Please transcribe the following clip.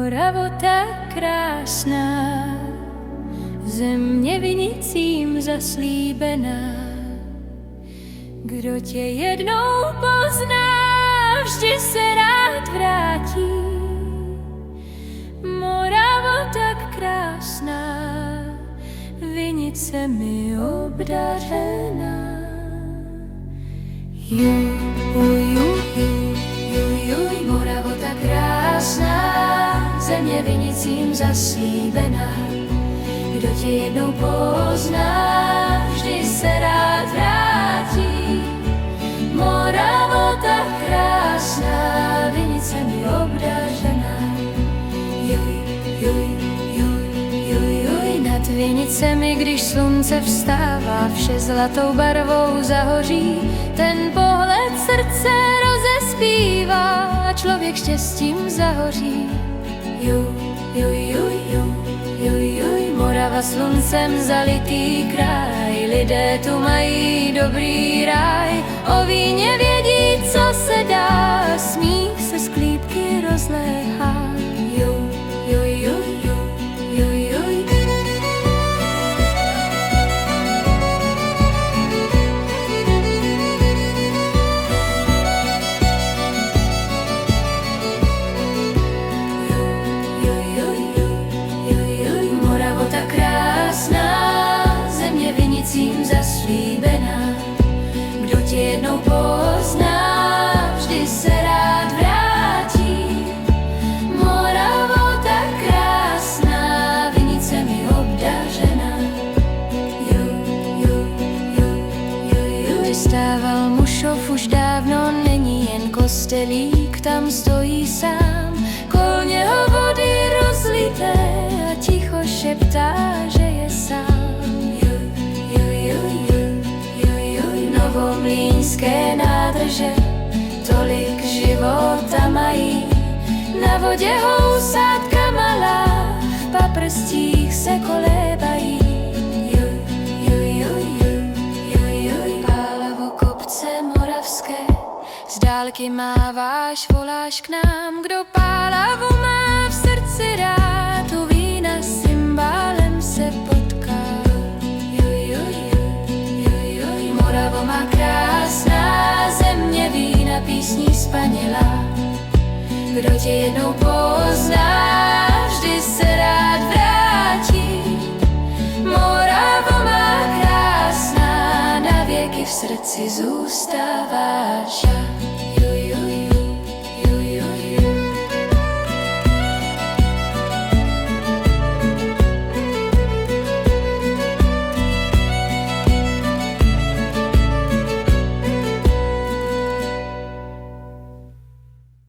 Moravo tak krásná, země vinicím zaslíbená. Kdo tě jednou pozná, vždy se rád vrátí. Moravo tak krásná, vinicemi obdařená. Moravo tak krásná, země vinicím zaslíbená. Kdo tě jednou pozná, vždy se rád vrátí. Moravo tak krásná, vinicemi obdařená. Nad vinicemi, když slunce vstává, vše zlatou barvou zahoří. Ten pohled srdce rozespívá a člověk štěstím zahoří. Morava sluncem zalitý kraj, lidé tu mají dobrý ráj. O víně vědí, co se dá, smích se sklípky rozléhá. Moravo tak krásná, země vinicím zaslíbená. Kdo tě jednou pozná, vždy se rád vrátí. Moravo tak krásná, vinicemi obdařená. Vystával Mušov už dávno, není jen kostelík, tam stojí sám. Kol něho vody rozlité a ticho šeptá, že je sám. Novomlýnské nádrže tolik života mají. Na vodě housátka malá, v paprstích se kolébají. Pálavo kopce moravské, z dálky máváš, voláš k nám. Kdo Pálavu má v srdci rád, u vína s cymbálem se potká. Moravo má krásná, země vína písní spanilá. Kdo tě jednou pozná, vždy se rád vrátí. Moravo má krásná, na věky v srdci zůstáváš.